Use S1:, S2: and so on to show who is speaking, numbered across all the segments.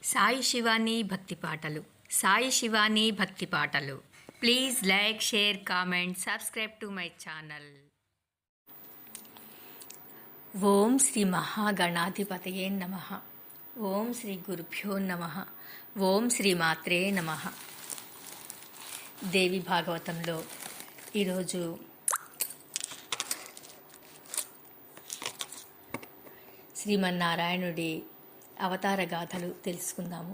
S1: సాయి శివాని భక్తి పాటలు. సాయి శివాని భక్తి పాటలు. Please like, share, comment, subscribe to my channel. Om Shri మహాగణాధిపతయే నమః. ఓం శ్రీ గురుభ్యో నమః. ఓం శ్రీ మాత్రే నమః. దేవి భాగవతంలో ఈరోజు శ్రీమన్నారాయణుడి అవతార గాథలు తెలుసుకుందాము.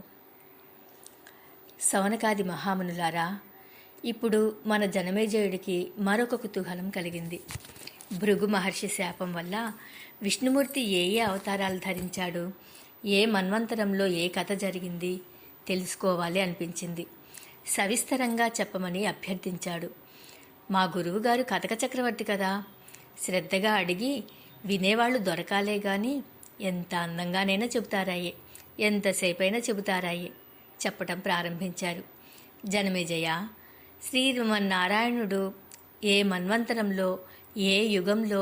S1: సౌనకాది మహామునులారా, ఇప్పుడు మన జనమేజయుడికి మరొక కుతూహలం కలిగింది. భృగు మహర్షి శాపం వల్ల విష్ణుమూర్తి ఏ ఏ అవతారాలు ధరించాడు, ఏ మన్వంతరంలో ఏ కథ జరిగింది తెలుసుకోవాలి అనిపించింది. సవిస్తరంగా చెప్పమని అభ్యర్థించాడు. మా గురువుగారు కథక చక్రవర్తి కదా, శ్రద్ధగా అడిగి వినేవాళ్లు దొరకాలే గాని ఎంత అందంగానైనా చెబుతారాయే, ఎంతసేపైనా చెబుతారాయే చెప్పటం ప్రారంభించారు. జనమేజయ, శ్రీమన్నారాయణుడు ఏ మన్వంతరంలో, ఏ యుగంలో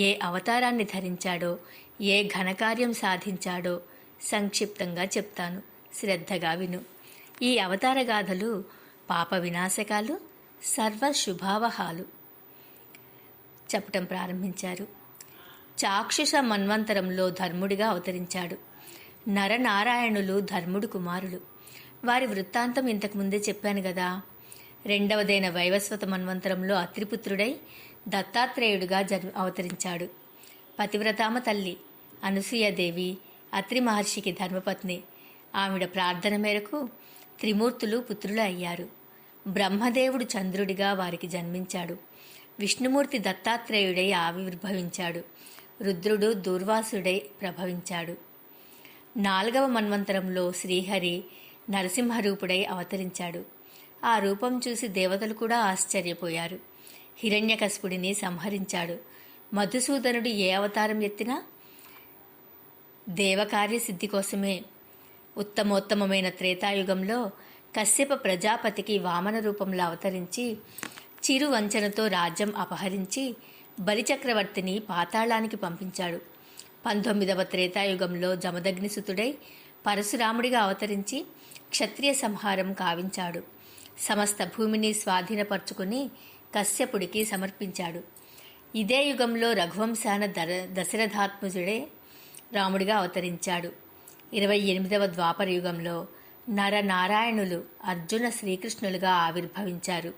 S1: ఏ అవతారాన్ని ధరించాడో, ఏ ఘనకార్యం సాధించాడో సంక్షిప్తంగా చెప్తాను, శ్రద్ధగా విను. ఈ అవతార గాథలు పాప వినాశకాలు, సర్వశుభావహాలు చెప్పటం ప్రారంభించారు. చాక్షుష మన్వంతరంలో ధర్ముడిగా అవతరించాడు. నరనారాయణులు ధర్ముడు కుమారులు. వారి వృత్తాంతం ఇంతకుముందే చెప్పాను గదా. రెండవదైన వైవస్వత మన్వంతరంలో అత్రిపుత్రుడై దత్తాత్రేయుడుగా అవతరించాడు. పతివ్రతామ తల్లి అనసూయాదేవి అత్రి మహర్షికి ధర్మపత్ని. ఆవిడ ప్రార్థన మేరకు త్రిమూర్తులు పుత్రులు అయ్యారు. బ్రహ్మదేవుడు చంద్రుడిగా వారికి జన్మించాడు. విష్ణుమూర్తి దత్తాత్రేయుడై ఆవిర్భవించాడు. రుద్రుడు దూర్వాసుడై ప్రభవించాడు. 4వ మన్వంతరంలో శ్రీహరి నరసింహరూపుడై అవతరించాడు. ఆ రూపం చూసి దేవతలు కూడా ఆశ్చర్యపోయారు. హిరణ్యకశిపుడిని సంహరించాడు. మధుసూదనుడు ఏ అవతారం ఎత్తినా దేవకార్య సిద్ధి కోసమే. ఉత్తమోత్తమమైన త్రేతాయుగంలో కశ్యప ప్రజాపతికి వామన రూపంలో అవతరించి చిరు వంచనతో రాజ్యం అపహరించి బలిచక్రవర్తిని పాతాళానికి పంపించాడు. 19వ త్రేతాయుగంలో జమదగ్నిసుతుడై పరశురాముడిగా అవతరించి క్షత్రియ సంహారం కావించాడు. సమస్త భూమిని స్వాధీనపరుచుకుని కశ్యపుడికి సమర్పించాడు. ఇదే యుగంలో రఘువంశాన దశరథాత్మజుడే రాముడిగా అవతరించాడు. 28వ ద్వాపర యుగంలో నరనారాయణులు అర్జున శ్రీకృష్ణులుగా ఆవిర్భవించారు.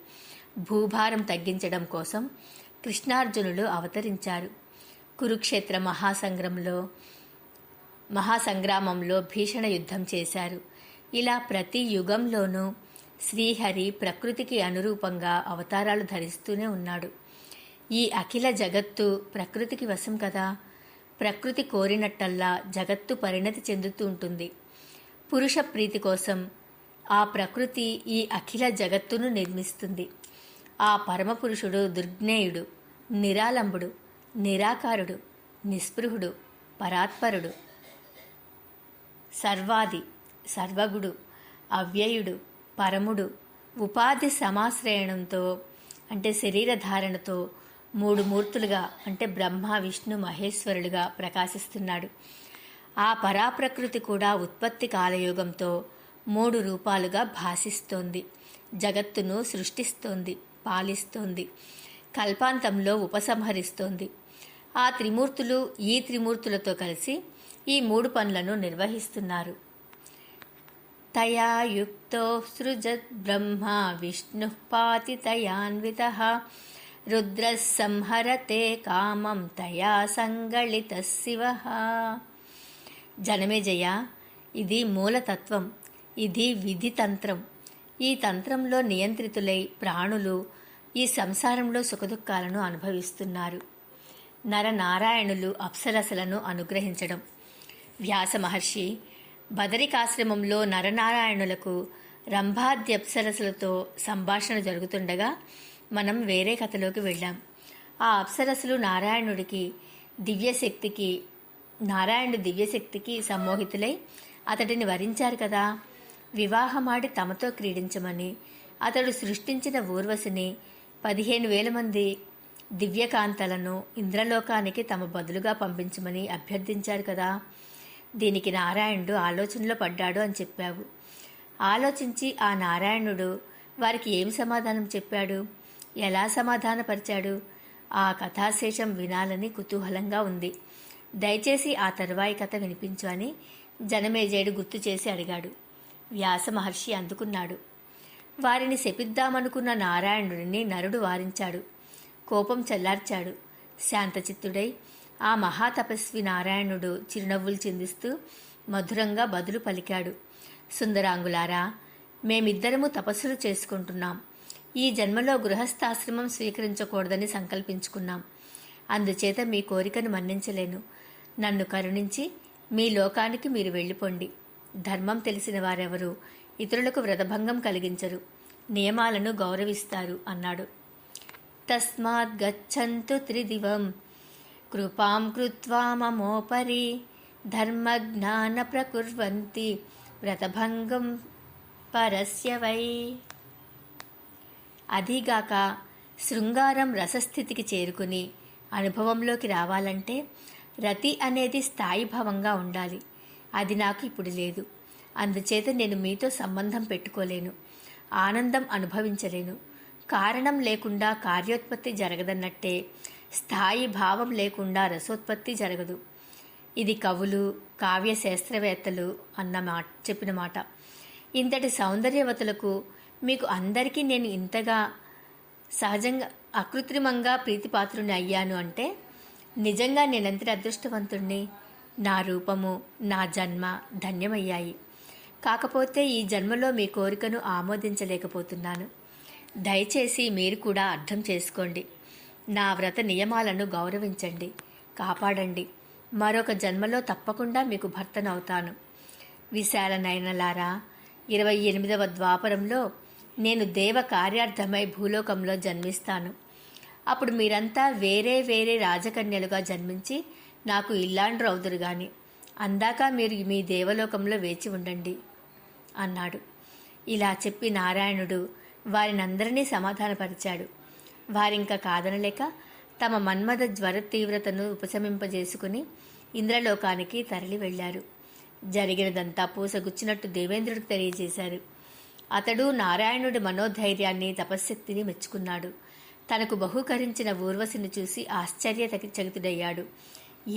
S1: భూభారం తగ్గించడం కోసం కృష్ణార్జునులు అవతరించారు. కురుక్షేత్ర మహాసంగ్రామంలో భీషణ యుద్ధం చేశారు. ఇలా ప్రతి యుగంలోనూ శ్రీహరి ప్రకృతికి అనురూపంగా అవతారాలు ధరిస్తూనే ఉన్నాడు. ఈ అఖిల జగత్తు ప్రకృతికి వశం కదా. ప్రకృతి కోరినట్టల్లా జగత్తు పరిణతి చెందుతూ ఉంటుంది. పురుష ప్రీతి కోసం ఆ ప్రకృతి ఈ అఖిల జగత్తును నిర్మిస్తుంది. ఆ పరమపురుషుడు దుర్జ్ఞేయుడు, నిరాలంబుడు, నిరాకారుడు, నిస్పృహుడు, పరాత్పరుడు, సర్వాది, సర్వగుడు, అవ్యయుడు, పరముడు, ఉపాధి సమాశ్రయణంతో అంటే శరీరధారణతో 3 మూర్తులుగా అంటే బ్రహ్మ, విష్ణు, మహేశ్వరులుగా ప్రకాశిస్తున్నాడు. ఆ పరాప్రకృతి కూడా ఉత్పత్తి కాలయోగంతో 3 రూపాలుగా భాసిస్తోంది. జగత్తును సృష్టిస్తోంది, పాలిస్తోంది, కల్పాంతంలో ఉపసంహరిస్తోంది. ఆ త్రిమూర్తులు ఈ త్రిమూర్తులతో కలిసి ఈ 3 పనులను నిర్వహిస్తున్నారు. తయా యుక్తో సృజత్ బ్రహ్మ విష్ణు పాతి తయాన్వితః రుద్రః సంహరతే కామం తయా సంగళిత శివః. జనమేజయ, ఇది మూలతత్వం, ఇది విధి తంత్రం. ఈ తంత్రంలో నియంత్రితులై ప్రాణులు ఈ సంసారంలో సుఖదుఖాలను అనుభవిస్తున్నారు. నరనారాయణులు అప్సరసలను అనుగ్రహించడం. వ్యాస మహర్షి బదరికాశ్రమంలో నరనారాయణులకు రంభాద్యప్సరసలతో సంభాషణ జరుగుతుండగా మనం వేరే కథలోకి వెళ్ళాం. ఆ అప్సరసలు నారాయణుడి దివ్యశక్తికి సమ్మోహితులై అతడిని వరించారు కదా. వివాహమాడి తమతో క్రీడించమని అతడు సృష్టించిన ఊర్వశిని 15,000 మంది దివ్యకాంతలను ఇంద్రలోకానికి తమ బదులుగా పంపించమని అభ్యర్థించారు కదా. దీనికి నారాయణుడు ఆలోచనలో పడ్డాడు అని చెప్పావు. ఆలోచించి ఆ నారాయణుడు వారికి ఏం సమాధానం చెప్పాడు, ఎలా సమాధానపరిచాడు? ఆ కథాశేషం వినాలని కుతూహలంగా ఉంది. దయచేసి ఆ తరువాయి కథ వినిపించు అని జనమేజయుడు గుర్తు చేసి అడిగాడు. వ్యాస మహర్షి అందుకున్నాడు. వారిని శపిద్దామనుకున్న నారాయణుడిని నరుడు వారించాడు. కోపం చల్లార్చాడు. శాంతచిత్తుడై ఆ మహాతపస్వి నారాయణుడు చిరునవ్వులు చిందిస్తూ మధురంగా బదులు పలికాడు. సుందరాంగులారా, మేమిద్దరము తపస్సులు చేసుకుంటున్నాం. ఈ జన్మలో గృహస్థాశ్రమం స్వీకరించకూడదని సంకల్పించుకున్నాం. అందుచేత మీ కోరికను మన్నించలేను. నన్ను కరుణించి మీ లోకానికి మీరు వెళ్ళిపోండి. ధర్మం తెలిసిన వారెవరూ ఇతరులకు వ్రతభంగం కలిగించరు, నియమాలను గౌరవిస్తారు అన్నాడు. తస్మాత్ గచ్చంతు త్రిదివం కృపాం కృత్వా మమోపరి ధర్మజ్ఞాన ప్రకుర్వంతి వ్రతభంగం పరస్య వై. అదీగాక శృంగారం రసస్థితికి చేరుకుని అనుభవంలోకి రావాలంటే రతి అనేది స్థాయిభావంగా ఉండాలి. అది నాకు ఇప్పుడు లేదు. అందుచేత నేను మీతో సంబంధం పెట్టుకోలేను, ఆనందం అనుభవించలేను. కారణం లేకుండా కార్యోత్పత్తి జరగదన్నట్టే స్థాయి భావం లేకుండా రసోత్పత్తి జరగదు. ఇది కవులు, కావ్య శాస్త్రవేత్తలు చెప్పిన మాట. ఇంతటి సౌందర్యవతులకు మీకు అందరికీ నేను ఇంతగా సహజంగా అకృత్రిమంగా ప్రీతిపాత్రుని అయ్యాను అంటే నిజంగా నేనంతటి అదృష్టవంతుణ్ణి. నా రూపము, నా జన్మ ధన్యమయ్యాయి. కాకపోతే ఈ జన్మలో మీ కోరికను ఆమోదించలేకపోతున్నాను. దయచేసి మీరు కూడా అర్థం చేసుకోండి. నా వ్రత నియమాలను గౌరవించండి, కాపాడండి. మరొక జన్మలో తప్పకుండా మీకు భర్తనవుతాను. విశాల నయనలారా, 28వ ద్వాపరంలో నేను దేవ కార్యార్థమై భూలోకంలో జన్మిస్తాను. అప్పుడు మీరంతా వేరే వేరే రాజకన్యలుగా జన్మించి నాకు ఇల్లాండ్రు అవుదురు గాని అందాక మీరు మీ దేవలోకంలో వేచి ఉండండి అన్నాడు. ఇలా చెప్పి నారాయణుడు వారినందరినీ సమాధానపరిచాడు. వారింక కాదనలేక తమ మన్మథ జ్వర తీవ్రతను ఉపశమింపజేసుకుని ఇంద్రలోకానికి తరలి వెళ్లారు. జరిగినదంతా పూసగుచ్చినట్టు దేవేంద్రుడికి తెలియజేశారు. అతడు నారాయణుడి మనోధైర్యాన్ని, తపశ్శక్తిని మెచ్చుకున్నాడు. తనకు బహూకరించిన ఊర్వశిని చూసి ఆశ్చర్యచకితుడయ్యాడు.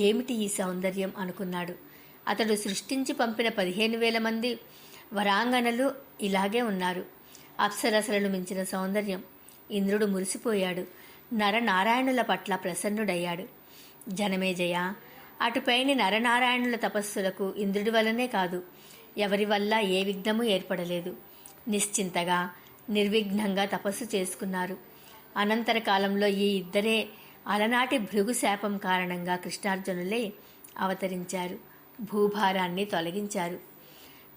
S1: ఏమిటి ఈ సౌందర్యం అనుకున్నాడు. అతడు సృష్టించి పంపిన 15,000 మంది వరాంగనలు ఇలాగే ఉన్నారు. అప్సరసలను మించిన సౌందర్యం. ఇంద్రుడు మురిసిపోయాడు. నరనారాయణుల పట్ల ప్రసన్నుడయ్యాడు. జనమేజయ, అటుపైని నరనారాయణుల తపస్సులకు ఇంద్రుడి వల్లనే కాదు, ఎవరి వల్ల ఏ విఘ్నము ఏర్పడలేదు. నిశ్చింతగా నిర్విఘ్నంగా తపస్సు చేసుకున్నారు. అనంతర కాలంలో ఈ ఇద్దరే అలనాటి భృగు శాపం కారణంగా కృష్ణార్జునులే అవతరించారు. భూభారాన్ని తొలగించారు.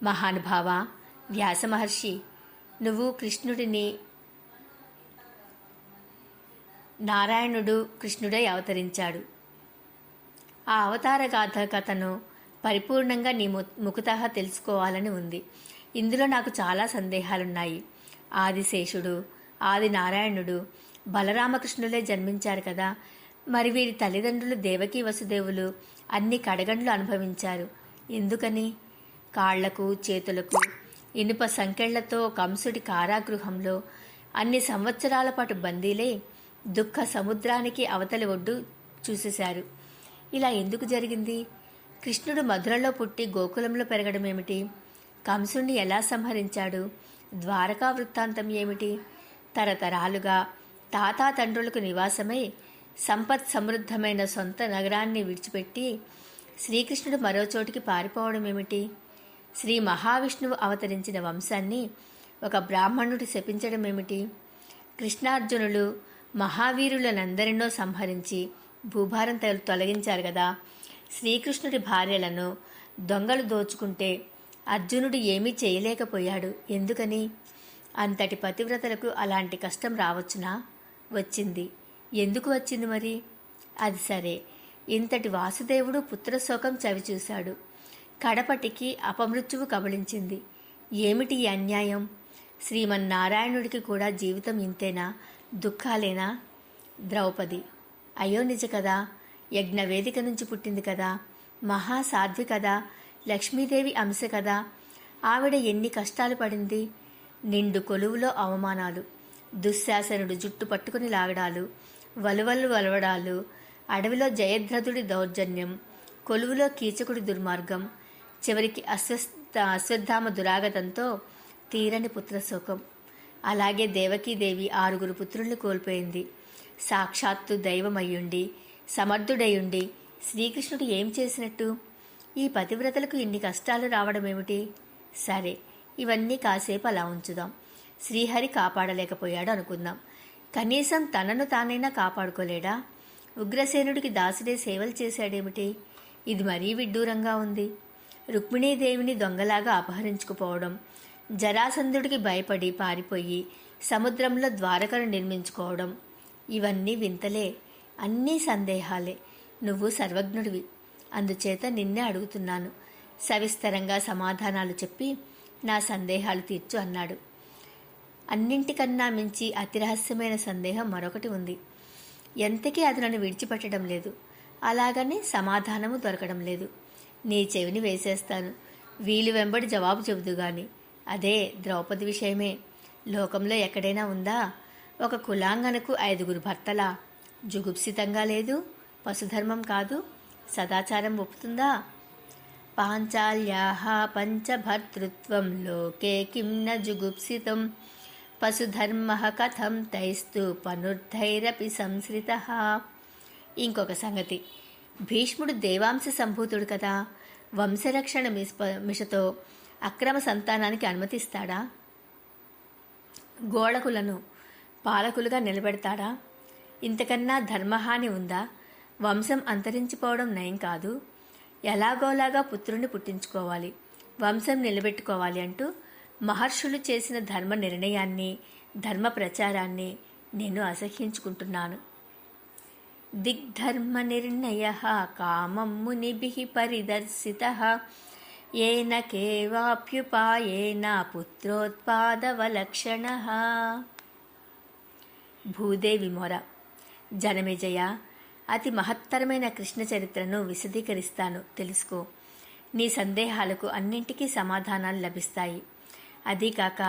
S1: మహానుభావ వ్యాసమహర్షి, నువ్వు కృష్ణుడిని నారాయణుడు కృష్ణుడై అవతరించాడు. ఆ అవతార గాథ కథను పరిపూర్ణంగా నీ ముఖతః తెలుసుకోవాలని ఉంది. ఇందులో నాకు చాలా సందేహాలున్నాయి. ఆదిశేషుడు, ఆది నారాయణుడు, బలరామకృష్ణులే జన్మించారు కదా. మరి వీరి తల్లిదండ్రులు దేవకీ వసుదేవులు అన్ని కడగండ్లు అనుభవించారు. ఎందుకని? కాళ్లకు చేతులకు ఇనుప సంకెళ్లతో కంసుడి కారాగృహంలో అన్ని సంవత్సరాల పాటు బందీలే దుఃఖ సముద్రానికి అవతలి ఒడ్డు చూసేశారు. ఇలా ఎందుకు జరిగింది? కృష్ణుడు మధురలో పుట్టి గోకులంలో పెరగడమేమిటి? కంసుణ్ణి ఎలా సంహరించాడు? ద్వారకా వృత్తాంతం ఏమిటి? తరతరాలుగా తాతాతండ్రులకు నివాసమై సంపత్ సమృద్ధమైన సొంత నగరాన్ని విడిచిపెట్టి శ్రీకృష్ణుడు మరో చోటికి పారిపోవడం ఏమిటి? శ్రీ మహావిష్ణువు అవతరించిన వంశాన్ని ఒక బ్రాహ్మణుడు శపించడం ఏమిటి? కృష్ణార్జునులు మహావీరులనందరినో సంహరించి భూభారం తొలగించారు కదా. శ్రీకృష్ణుడి భార్యలను దొంగలు దోచుకుంటే అర్జునుడు ఏమీ చేయలేకపోయాడు. ఎందుకని? అంతటి పతివ్రతలకు అలాంటి కష్టం రావచ్చునా? వచ్చింది. ఎందుకు వచ్చింది మరి? అది సరే, ఇంతటి వాసుదేవుడు పుత్రశోకం చవిచూశాడు. కడపటికి అపమృత్యువు కబళించింది. ఏమిటి ఈ అన్యాయం? శ్రీమన్నారాయణుడికి కూడా జీవితం ఇంతేనా? దుఃఖాలేనా? ద్రౌపది అయ్యో నిజ కదా, యజ్ఞవేదిక నుంచి పుట్టింది కదా, మహాసాధ్వి కదా, లక్ష్మీదేవి అంశ కదా. ఆవిడ ఎన్ని కష్టాలు పడింది. నిండు కొలువులో అవమానాలు, దుశ్శాసనుడు జుట్టు పట్టుకుని లాగడాలు, వలువలు వలవడాలు, అడవిలో జయద్రథుడి దౌర్జన్యం, కొలువులో కీచకుడి దుర్మార్గం, చివరికి అశ్వత్థామ దురాగతంతో తీరని పుత్రశోకం. అలాగే దేవకీదేవి 6 పుత్రుల్ని కోల్పోయింది. సాక్షాత్తు దైవమయ్యుండి, సమర్థుడయ్యుండి శ్రీకృష్ణుడు ఏం చేసినట్టు? ఈ పతివ్రతలకు ఇన్ని కష్టాలు రావడమేమిటి? సరే, ఇవన్నీ కాసేపు అలా ఉంచుదాం. శ్రీహరి కాపాడలేకపోయాడు అనుకుందాం. కనీసం తనను తానైనా కాపాడుకోలేడా? ఉగ్రసేనుడికి దాసుడే సేవలు చేశాడేమిటి? ఇది మరీ విడ్డూరంగా ఉంది. రుక్మిణీదేవిని దొంగలాగా అపహరించుకుపోవడం, జరాసంధుడికి భయపడి పారిపోయి సముద్రంలో ద్వారకను నిర్మించుకోవడం, ఇవన్నీ వింతలే, అన్నీ సందేహాలే. నువ్వు సర్వజ్ఞుడివి, అందుచేత నిన్నే అడుగుతున్నాను. సవిస్తరంగా సమాధానాలు చెప్పి నా సందేహాలు తీర్చు అన్నాడు. అన్నింటికన్నా మించి అతి రహస్యమైన సందేహం మరొకటి ఉంది. ఎంతకీ అది నన్ను విడిచిపెట్టడం లేదు. అలాగని సమాధానము దొరకడం లేదు. నీ చెవిని వేసేస్తాను. వీలు వెంబడి జవాబు చెబుదు గాని. అదే ద్రౌపది విషయమే. లోకంలో ఎక్కడైనా ఉందా? ఒక కులాంగనకు 5 భర్తలా? జుగుప్సితంగా లేదు? పశుధర్మం కాదు? సదాచారం ఒప్పుతుందా? పాంచాల్యాః పంచభర్తృత్వం లోకే కిం న జుగుప్సితం పశుధర్మః కథం తైస్తు పనుర్ధైరపి సంశ్రితః. ఇంకొక సంగతి, భీష్ముడు దేవాంశ సంభూతుడు కదా. వంశరక్షణ మిషతో అక్రమ సంతానానికి అనుమతిస్తాడా? గోళకులను పాలకులుగా నిలబెడతాడా? ఇంతకన్నా ధర్మహాని ఉందా? వంశం అంతరించిపోవడం నయం కాదు. ఎలాగోలాగా పుత్రుణ్ణి పుట్టించుకోవాలి, వంశం నిలబెట్టుకోవాలి అంటూ మహర్షులు చేసిన ధర్మ నిర్ణయాన్ని, ధర్మ ప్రచారాన్ని నేను అసహ్యించుకుంటున్నాను. దిగ్ధర్మ నిర్ణయ కామం మునిభిః పరిదర్శితః ఏన కేవాప్యుపాయేన పుత్రోత్పాదవలక్షణః. భూదేవి మొర. జనమేజయ, అతి మహత్తరమైన కృష్ణ చరిత్రను విశదీకరిస్తాను, తెలుసుకో. నీ సందేహాలకు అన్నింటికీ సమాధానాలు లభిస్తాయి. అదీకాక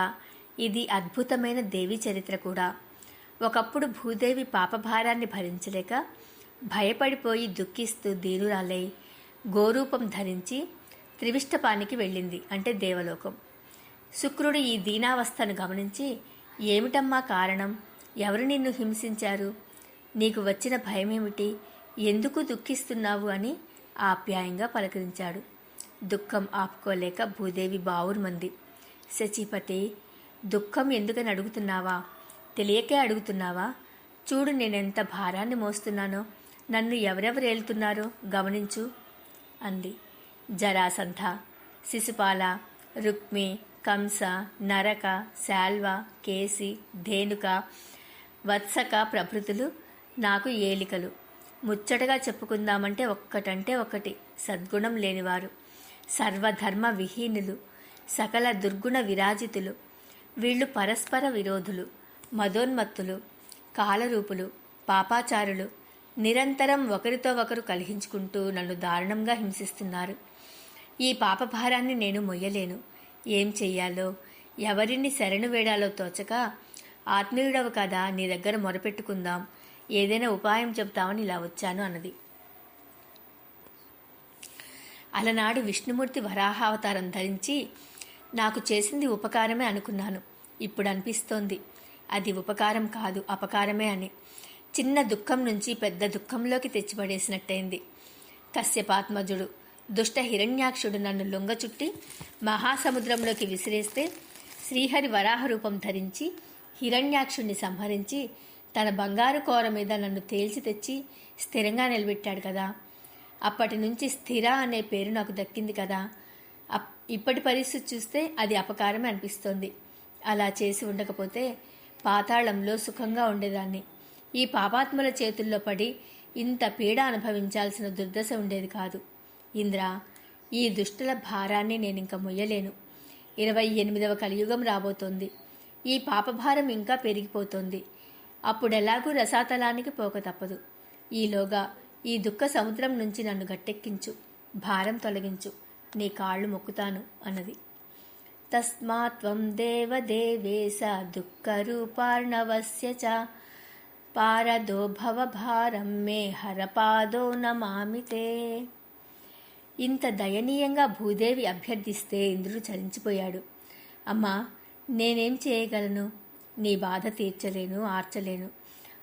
S1: ఇది అద్భుతమైన దేవీ చరిత్ర కూడా. ఒకప్పుడు భూదేవి పాపభారాన్ని భరించలేక భయపడిపోయి దుఃఖిస్తూ దీనురాలై గోరూపం ధరించి త్రివిష్టపానికి వెళ్ళింది, అంటే దేవలోకం. శుక్రుడు ఈ దీనావస్థను గమనించి, ఏమిటమ్మా కారణం? ఎవరు నిన్ను హింసించారు? నీకు వచ్చిన భయమేమిటి? ఎందుకు దుఃఖిస్తున్నావు అని ఆప్యాయంగా పలకరించాడు. దుఃఖం ఆపుకోలేక భూదేవి బావురుమంది. శచీపతి, దుఃఖం ఎందుకని అడుగుతున్నావా? తెలియకే అడుగుతున్నావా? చూడు, నేనెంత భారాన్ని మోస్తున్నానో, నన్ను ఎవరెవరు ఏలుతున్నారో గమనించు అంది. జరాసంధ, శిశుపాల, రుక్మి, కంస, నరక, శాల్వ, కేసి, ధేనుక, వత్సక ప్రభృతులు నాకు ఏలికలు. ముచ్చటగా చెప్పుకుందామంటే ఒక్కటంటే ఒకటి సద్గుణం లేనివారు, సర్వధర్మ విహీనులు, సకల దుర్గుణ విరాజితులు. వీళ్ళు పరస్పర విరోధులు, మదోన్మత్తులు, కాలరూపులు, పాపాచారులు. నిరంతరం ఒకరితో ఒకరు కలహించుకుంటూ నన్ను దారుణంగా హింసిస్తున్నారు. ఈ పాపభారాన్ని నేను మొయ్యలేను. ఏం చెయ్యాలో, ఎవరిని శరణు వేడాలో తోచక, ఆత్మీయుడవు కదా, నీ దగ్గర మొరపెట్టుకుందాం, ఏదైనా ఉపాయం చెప్తామని ఇలా వచ్చాను అన్నది. అలనాడు విష్ణుమూర్తి వరాహావతారం ధరించి నాకు చేసింది ఉపకారమే అనుకున్నాను. ఇప్పుడు అనిపిస్తోంది అది ఉపకారం కాదు, అపకారమే అని. చిన్న దుఃఖం నుంచి పెద్ద దుఃఖంలోకి తెచ్చిపడేసినట్టయింది. కశ్యపాత్మజుడు దుష్ట హిరణ్యాక్షుడు నన్ను లొంగచుట్టి మహాసముద్రంలోకి విసిరేస్తే శ్రీహరి వరాహ రూపం ధరించి హిరణ్యాక్షుణ్ణి సంహరించి తన బంగారు కోర మీద నన్ను తేల్చి తెచ్చి స్థిరంగా నిలబెట్టాడు కదా. అప్పటి నుంచి స్థిర అనే పేరు నాకు దక్కింది కదా. ఇప్పటి పరిస్థితి చూస్తే అది అపకారమే అనిపిస్తోంది. అలా చేసి ఉండకపోతే పాతాళంలో సుఖంగా ఉండేదాన్ని. ఈ పాపాత్ముల చేతుల్లో పడి ఇంత పీడ అనుభవించాల్సిన దుర్దశ ఉండేది కాదు. ఇంద్ర, ఈ దుష్టుల భారాన్ని నేనింక మొయ్యలేను. 28వ కలియుగం రాబోతోంది. ఈ పాపభారం ఇంకా పెరిగిపోతోంది. అప్పుడెలాగూ రసాతలానికి పోక తప్పదు. ఈలోగా ఈ దుఃఖ సముద్రం నుంచి నన్ను గట్టెక్కించు, భారం తొలగించు. నీ కాళ్ళు మొక్కుతాను అన్నది. తస్మాత్వం దేవదేవేశ దుఃఖరూపార్ణవస్య చ పారదో భవభారం మే హరపాదో నమామితే. ఇంత దయనీయంగా భూదేవి అభ్యర్థిస్తే ఇంద్రుడు చలించిపోయాడు. అమ్మా, నేనేం చేయగలను? నీ బాధ తీర్చలేను, ఆర్చలేను.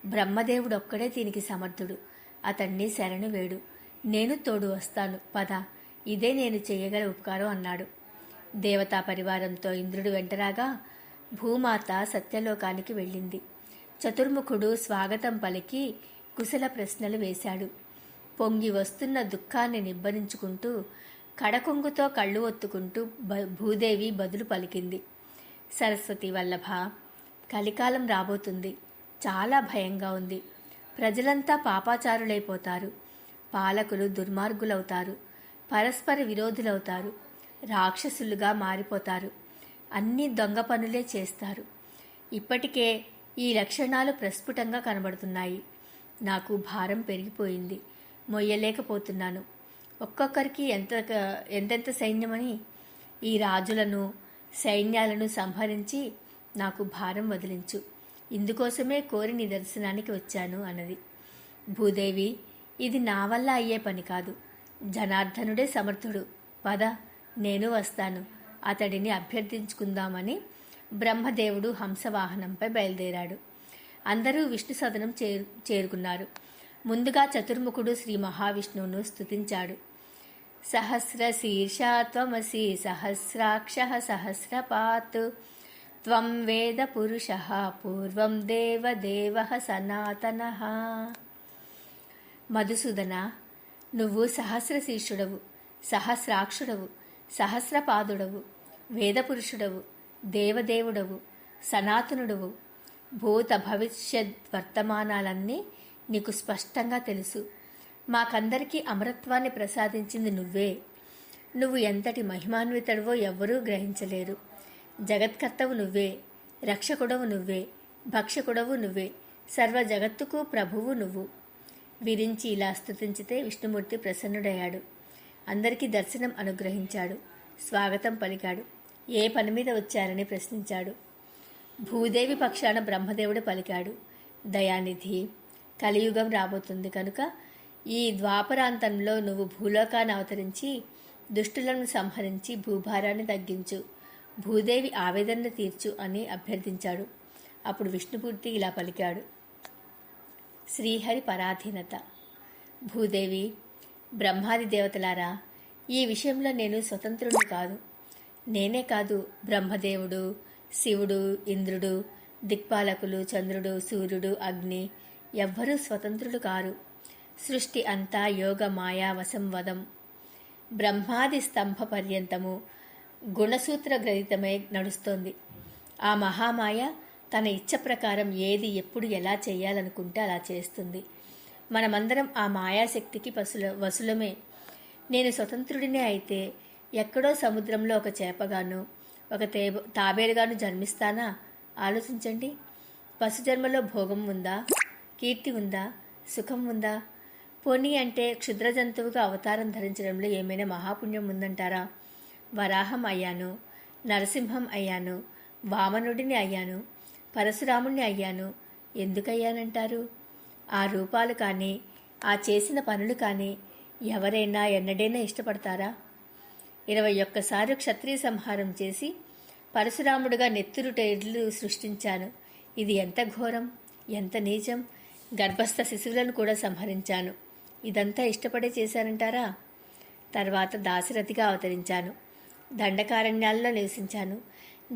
S1: బ్రహ్మదేవుడొక్కడే దీనికి సమర్థుడు. అతన్ని శరణు వేడు. నేను తోడు వస్తాను, పద. ఇదే నేను చేయగల ఉపకారం అన్నాడు. దేవతా పరివారంతో ఇంద్రుడు వెంటరాగా భూమాత సత్యలోకానికి వెళ్ళింది. చతుర్ముఖుడు స్వాగతం పలికి కుశల ప్రశ్నలు వేశాడు. పొంగి వస్తున్న దుఃఖాన్ని నిబ్బరించుకుంటూ కడకొంగుతో కళ్ళు ఒత్తుకుంటూ భూదేవి బదులు పలికింది. సరస్వతి వల్లభ, కలికాలం రాబోతుంది. చాలా భయంగా ఉంది. ప్రజలంతా పాపాచారులైపోతారు. పాలకులు దుర్మార్గులవుతారు. పరస్పర విరోధులవుతారు. రాక్షసులుగా మారిపోతారు. అన్ని దొంగ పనులే చేస్తారు. ఇప్పటికే ఈ లక్షణాలు ప్రస్ఫుటంగా కనబడుతున్నాయి. నాకు భారం పెరిగిపోయింది. మొయ్యలేకపోతున్నాను. ఒక్కొక్కరికి ఎంతెంత సైన్యమని ఈ రాజులను సైన్యాలను సంహరించి నాకు భారం వదిలించు. ఇందుకోసమే కోరి నీ దర్శనానికి వచ్చాను అన్నది. భూదేవి, ఇది నా వల్ల అయ్యే పని కాదు. జనార్దనుడే సమర్థుడు. పద, నేను వస్తాను. అతడిని అభ్యర్థించుకుందామని బ్రహ్మదేవుడు హంసవాహనంపై బయలుదేరాడు. అందరూ విష్ణు సదనం చేరుకున్నారు. ముందుగా చతుర్ముఖుడు శ్రీ మహావిష్ణువును స్తుతించాడు. సహస్రశీర్షా త్వమసి సహస్రాక్షః సహస్రపాత్ త్వం వేద పురుషః పూర్వం దేవదేవః సనాతనః. మధుసూదన, నువ్వు సహస్రశీర్షుడవు, సహస్రాక్షుడవు, సహస్రపాదుడవు, వేదపురుషుడవు, దేవదేవుడవు, సనాతనుడవు. భూత భవిష్యత్ వర్తమానాలన్నీ నీకు స్పష్టంగా తెలుసు. మాకందరికీ అమరత్వాన్ని ప్రసాదించింది నువ్వే. నువ్వు ఎంతటి మహిమాన్వితుడవో ఎవ్వరూ గ్రహించలేరు. జగత్కర్తవు నువ్వే, రక్షకుడవు నువ్వే, భక్షకుడవు నువ్వే, సర్వ జగత్తుకు ప్రభువు నువ్వు. విరించి ఇలా స్తుతించితే విష్ణుమూర్తి ప్రసన్నుడయ్యాడు. అందరికీ దర్శనం అనుగ్రహించాడు. స్వాగతం పలికాడు. ఏ పని మీద వచ్చారని ప్రశ్నించాడు. భూదేవి పక్షాన బ్రహ్మదేవుడు పలికాడు. దయానిధి, కలియుగం రాబోతుంది కనుక ఈ ద్వాపరాంతంలో నువ్వు భూలోకాన్ని అవతరించి దుష్టులను సంహరించి భూభారాన్ని తగ్గించు, భూదేవి ఆవేదనను తీర్చు అని అభ్యర్థించాడు. అప్పుడు విష్ణుమూర్తి ఇలా పలికాడు. శ్రీహరి పరాధీనత. భూదేవి, బ్రహ్మాది దేవతలారా, ఈ విషయంలో నేను స్వతంత్రుడు కాదు. నేనే కాదు, బ్రహ్మదేవుడు, శివుడు, ఇంద్రుడు, దిక్పాలకులు, చంద్రుడు, సూర్యుడు, అగ్ని ఎవ్వరూ స్వతంత్రులు కారు. సృష్టి అంతా యోగ మాయా వశంవదం. బ్రహ్మాది స్తంభ పర్యంతము గుణసూత్ర గ్రహితమై నడుస్తోంది. ఆ మహామాయ తన ఇచ్చ ప్రకారం ఏది ఎప్పుడు ఎలా చేయాలనుకుంటే అలా చేస్తుంది. మనమందరం ఆ మాయాశక్తికి వసులమే. నేను స్వతంత్రుడినే అయితే ఎక్కడో సముద్రంలో ఒక చేపగాను ఒక తాబేలుగాను జన్మిస్తానా? ఆలోచించండి. పశుజన్మలో భోగం ఉందా? కీర్తి ఉందా? సుఖం ఉందా? పోనీ అంటే క్షుద్ర జంతువుగా అవతారం ధరించడంలో ఏమైనా మహాపుణ్యం ఉందంటారా? వరాహం అయ్యాను, నరసింహం అయ్యాను, వామనుడిని అయ్యాను, పరశురాముణ్ణి అయ్యాను. ఎందుకయ్యానంటారు? ఆ రూపాలు కానీ ఆ చేసిన పనులు కానీ ఎవరైనా ఎన్నడైనా ఇష్టపడతారా? 21 క్షత్రియ సంహారం చేసి పరశురాముడుగా నెత్తురుటేళ్లు సృష్టించాను. ఇది ఎంత ఘోరం, ఎంత నీచం! గర్భస్థ శిశువులను కూడా సంహరించాను. ఇదంతా ఇష్టపడే చేశానంటారా? తర్వాత దాశరథిగా అవతరించాను. దండకారణ్యాల్లో నివసించాను.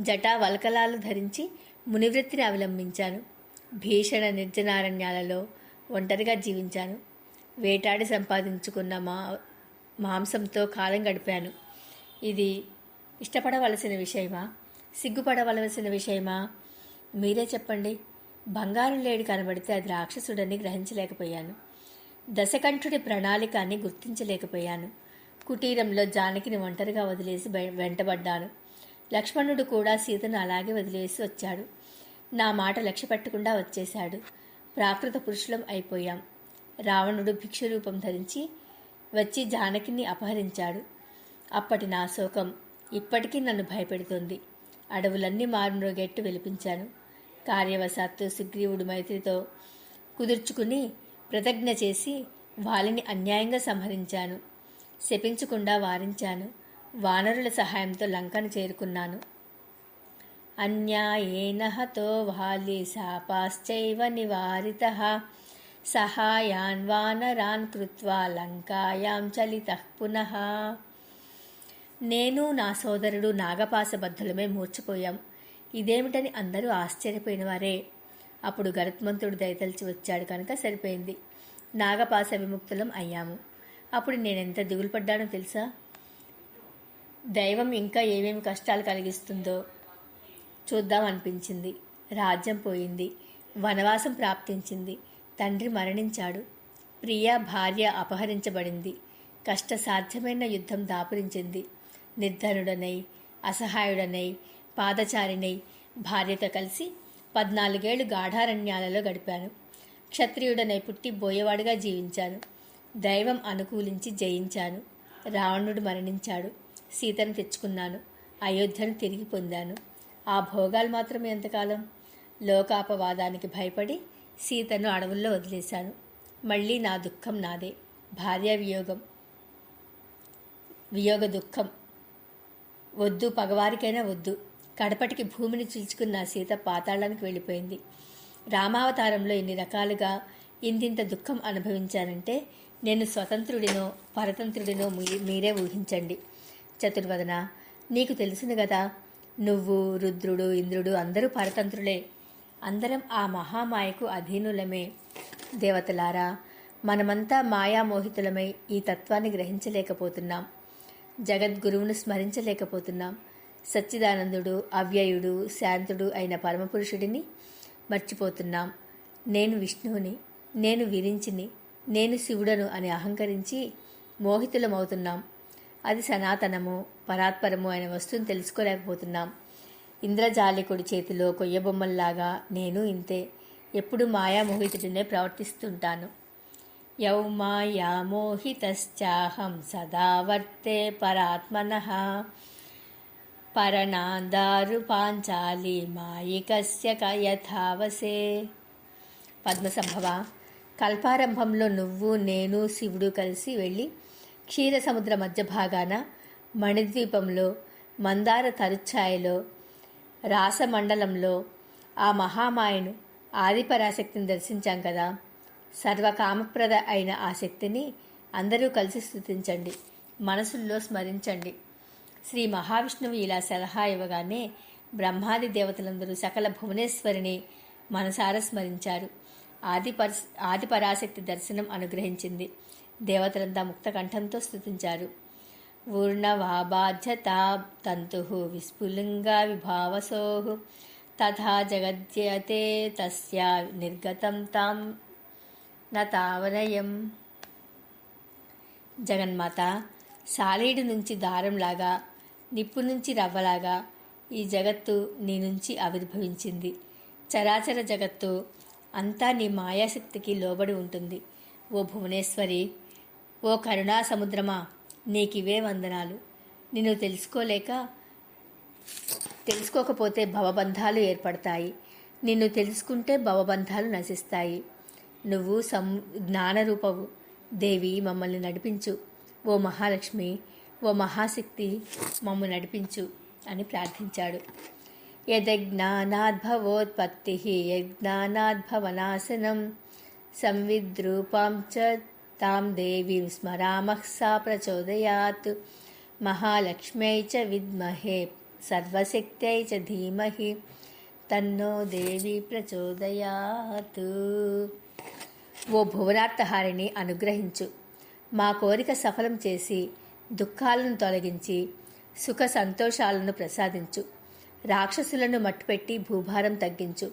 S1: జటా వల్కలాలు ధరించి మునివృత్తిని అవలంబించాను. భీషణ నిర్జనారణ్యాలలో ఒంటరిగా జీవించాను. వేటాడి సంపాదించుకున్న మాంసంతో కాలం గడిపాను. ఇది ఇష్టపడవలసిన విషయమా? సిగ్గుపడవలసిన విషయమా? మీరే చెప్పండి. బంగారు లేడి కనబడితే అది రాక్షసుడని గ్రహించలేకపోయాను. దశకంఠుడి ప్రణాళిక అని గుర్తించలేకపోయాను. కుటీరంలో జానకిని ఒంటరిగా వదిలేసి వెంటబడ్డాను. లక్ష్మణుడు కూడా సీతను అలాగే వదిలేసి వచ్చాడు. నా మాట లక్ష్య పెట్టకుండా వచ్చేశాడు. ప్రాకృత పురుషులం అయిపోయాం. రావణుడు భిక్షురూపం ధరించి వచ్చి జానకిని అపహరించాడు. అప్పటి నా శోకం ఇప్పటికీ నన్ను భయపెడుతోంది. అడవులన్నీ మారుమ్రోగేట్టు విలిపించాను. కార్యవశాత్తు సుగ్రీవుడు మైత్రితో కుదుర్చుకుని ప్రతిజ్ఞ చేసి వాలిని అన్యాయంగా సంహరించాను. శపించకుండా వారించాను. వానరుల సహాయంతో లంకను చేరుకున్నాను. అన్యాయేన హతో వాలి శాపాశ్చైవ నివారితః సహాయాన్ వానరాన్ కృత్వా లంకాయాం చలితః పునః. నేను నా సోదరుడు నాగపాశబద్ధులమే మూర్చిపోయాం. ఇదేమిటని అందరూ ఆశ్చర్యపోయినవారే. అప్పుడు గరుత్మంతుడు దయతలిచి వచ్చాడు కనుక సరిపోయింది. నాగపాశ విముక్తులం అయ్యాము. అప్పుడు నేనెంత దిగులు పడ్డానో తెలుసా? దైవం ఇంకా ఏమేమి కష్టాలు కలిగిస్తుందో చూద్దాం అనిపించింది. రాజ్యం పోయింది. వనవాసం ప్రాప్తించింది. తండ్రి మరణించాడు. ప్రియ భార్య అపహరించబడింది. కష్టసాధ్యమైన యుద్ధం దాపురించింది. నిర్ధనుడనై, అసహాయుడనై, పాదచారినై భార్యతో కలిసి 14 ఏళ్లు గాఢారణ్యాలలో గడిపాను. క్షత్రియుడనై పుట్టి బోయవాడుగా జీవించాను. దైవం అనుకూలించి జయించాను. రావణుడు మరణించాడు. సీతను తెచ్చుకున్నాను. అయోధ్యను తిరిగి పొందాను. ఆ భోగాలు మాత్రమే ఎంతకాలం? లోకాపవాదానికి భయపడి సీతను అడవుల్లో వదిలేశాను. మళ్ళీ నా దుఃఖం నాదే. భార్య వియోగ దుఃఖం వద్దు, పగవారికైనా వద్దు. కడపటికి భూమిని చీల్చుకున్న సీత పాతాళానికి వెళ్ళిపోయింది. రామావతారంలో ఇన్ని రకాలుగా ఇంతింత దుఃఖం అనుభవించానంటే నేను స్వతంత్రుడినో పరతంత్రుడినో మీరే ఊహించండి. చతుర్వదన, నీకు తెలుసును గదా, నువ్వు, రుద్రుడు, ఇంద్రుడు అందరూ పరతంత్రులే. అందరం ఆ మహామాయకు అధీనులమే. దేవతలారా, మనమంతా మాయామోహితులమై ఈ తత్వాన్ని గ్రహించలేకపోతున్నాం. జగద్గురువును స్మరించలేకపోతున్నాం. సచ్చిదానందుడు, అవ్యయుడు, శాంతుడు అయిన పరమపురుషుడిని మర్చిపోతున్నాం. నేను విష్ణువుని, నేను విరించిని, నేను శివుడను అని అహంకరించి మోహితులమవుతున్నాం. అది సనాతనము, పరాత్పరము అయిన వస్తువుని తెలుసుకోలేకపోతున్నాం. ఇంద్రజాలికుడి చేతిలో కొయ్యబొమ్మల్లాగా నేను ఇంతే. ఎప్పుడు మాయామోహితుడినే ప్రవర్తిస్తుంటాను. యౌ మాయామోహితశ్చాహం సదా వర్తే పరాత్మనః పరనాందారు పాంచాలి మాయికస్య యథావసే. పద్మసంభవ, కల్పారంభంలో నువ్వు, నేను, శివుడు కలిసి వెళ్ళి క్షీరసముద్ర మధ్య భాగాన మణిద్వీపంలో, మందార తరుఛాయలో, రాసమండలంలో ఆ మహామాయను ఆదిపరాశక్తిని దర్శించాం కదా. సర్వకామప్రద అయిన ఆ శక్తిని అందరూ కలిసి స్తుతించండి, మనసుల్లో స్మరించండి. శ్రీ మహావిష్ణువు ఇలా సలహా ఇవ్వగానే బ్రహ్మాది దేవతలందరూ సకల భువనేశ్వరిని మనసారా స్మరించారు. ఆదిపరాశక్తి దర్శనం అనుగ్రహించింది. దేవతలంతా ముక్త కంఠంతో స్తుతించారు. ఊర్ణవాబాధ్యతా తంతుః విస్ఫులింగా విభావసోః తథా జగద్యతే తస్యా నిర్గతం తాం నతావనయం. జగన్మాత, సాలీడు నుంచి దారంలాగా, నిప్పు నుంచి రవ్వలాగా ఈ జగత్తు నీ నుంచి ఆవిర్భవించింది. చరాచర జగత్తు అంతా నీ మాయాశక్తికి లోబడి ఉంటుంది. ఓ భువనేశ్వరి, ఓ కరుణా సముద్రమా, నీకివే వందనాలు. నిన్ను తెలుసుకోకపోతే భవబంధాలు ఏర్పడతాయి. నిన్ను తెలుసుకుంటే భవబంధాలు నశిస్తాయి. నువ్వు జ్ఞానరూపవు. దేవి, మమ్మల్ని నడిపించు. ఓ మహాలక్ష్మి, ఓ మహాశక్తి, మమ్ము నడిపించు అని ప్రార్థించాడు. యజ్ఞానాద్భవోత్పత్తి యజ్ఞానాద్భవనాశనం సంవిద్రూపాం చ తాం దేవీం స్మరామః సా ప్రచోదయాత్. మహాలక్ష్మ్యై చ విద్మహే సర్వశక్త్యై చ ధీమహి తన్నో దేవి ప్రచోదయాత్. ఓ భువనార్థహారిణి, అనుగ్రహించు. మా కోరిక సఫలం చేసి దుఃఖాలను తొలగించి సుఖ సంతోషాలను ప్రసాదించు. రాక్షసులను మట్టుపెట్టి భూభారం తగ్గించు.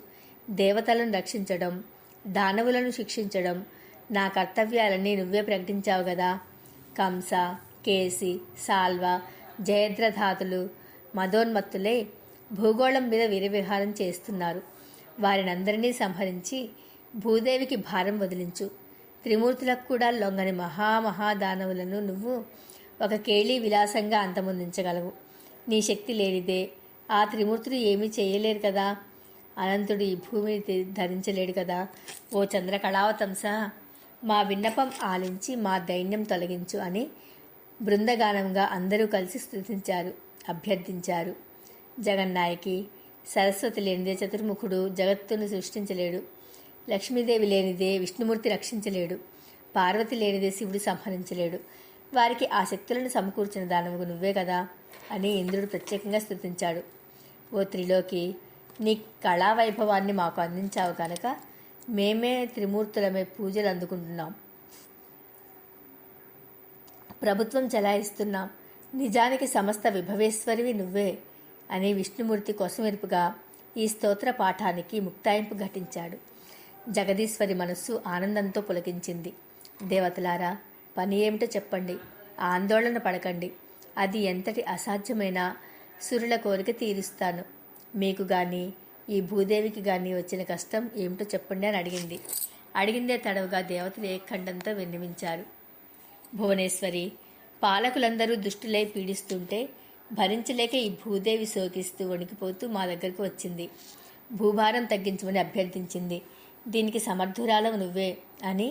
S1: దేవతలను రక్షించడం, దానవులను శిక్షించడం నా కర్తవ్యాలని నువ్వే ప్రకటించావు గదా. కంస, కేసి, సాల్వ, జయద్రధాతులు మదోన్మత్తులై భూగోళం మీద వీరవిహారం చేస్తున్నారు. వారినందరినీ సంహరించి భూదేవికి భారం వదిలించు. త్రిమూర్తులకు కూడా లొంగని మహాదానవులను నువ్వు ఒక కేళీ విలాసంగా అంతమొందించగలవు. నీ శక్తి లేనిదే ఆ త్రిమూర్తులు ఏమీ చేయలేరు కదా. అనంతుడు ఈ భూమిని ధరించలేడు కదా. ఓ చంద్రకళావతంస, మా విన్నపం ఆలించి మా దైన్యం తొలగించు అని బృందగానంగా అందరూ కలిసి స్తుతించారు, అభ్యర్థించారు. జగన్నాయకి, సరస్వతి లేనిదే చతుర్ముఖుడు జగత్తును సృష్టించలేడు. లక్ష్మీదేవి లేనిదే విష్ణుమూర్తి రక్షించలేడు. పార్వతి లేనిదే శివుడు సంహరించలేడు. వారికి ఆ శక్తులను సమకూర్చిన దానవుకు నువ్వే కదా అని ఇంద్రుడు ప్రత్యేకంగా స్తుతించాడు. ఓ త్రిలోకి, నీ కళావైభవాన్ని మాకు అందించావు కనుక మేమే త్రిమూర్తులమే పూజలు అందుకుంటున్నాం, ప్రభుత్వం చలాయిస్తున్నాం. నిజానికి సమస్త విభవేశ్వరివి నువ్వే అని విష్ణుమూర్తి కొసమెరుపుగా ఈ స్తోత్ర పాఠానికి ముక్తాయింపు ఘటించాడు. జగదీశ్వరి మనస్సు ఆనందంతో పులకించింది. దేవతలారా, పని ఏమిటో చెప్పండి, ఆందోళన పడకండి. అది ఎంతటి అసాధ్యమైన సురుల కోరిక తీరుస్తాను. మీకు గాని ఈ భూదేవికి గాని వచ్చిన కష్టం ఏమిటో చెప్పండి అని అడిగింది. అడిగిందే తడవుగా దేవతలు ఏకఖండంతో విన్నవించారు. భువనేశ్వరి, పాలకులందరూ దుష్టులై పీడిస్తుంటే భరించలేక ఈ భూదేవి శోకిస్తూ వణికిపోతూ మా దగ్గరకు వచ్చింది. భూభారం తగ్గించమని అభ్యర్థించింది. దీనికి సమర్థురాలవు నువ్వే అని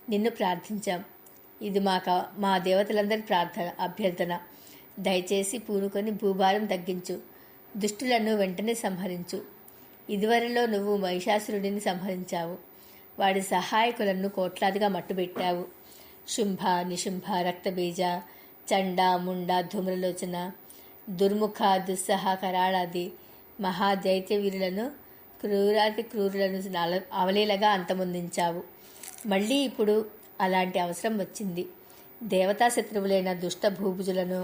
S1: నిన్ను ప్రార్థించాం. ఇది మా దేవతలందరి అభ్యర్థన. దయచేసి పూనుకొని భూభారం తగ్గించు, దుష్టులను వెంటనే సంహరించు. ఇదివరలో నువ్వు మహిషాసురుడిని సంహరించావు. వాడి సహాయకులను కోట్లాదిగా మట్టుబెట్టావు. శుంభ, నిశుంభ, రక్తబీజ, చండ, ముండ, ధూమ్రలోచన, దుర్ముఖ, దుస్సహ, కరాళాది మహాదైత్యవీరులను, క్రూరాతి క్రూరులను అవలీలగా అంతమొందించావు. మళ్ళీ ఇప్పుడు అలాంటి అవసరం వచ్చింది. దేవతా శత్రువులైన దుష్ట భూభుజులను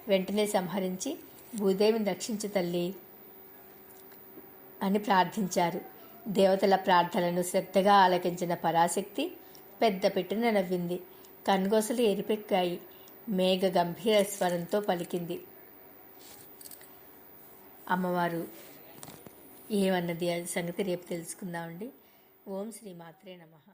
S1: వెంటనే సంహరించి భూదేవిని రక్షించు తల్లి అని ప్రార్థించారు. దేవతల ప్రార్థనను శ్రద్ధగా ఆలకించిన పరాశక్తి పెద్ద పెట్టిన నవ్వింది. కన్గోసలు ఎరిపెక్కాయి. మేఘ గంభీర స్వరంతో పలికింది. అమ్మవారు ఏమన్నది సంగతి రేపు తెలుసుకుందామండి. ఓం శ్రీ మాత్రే నమః.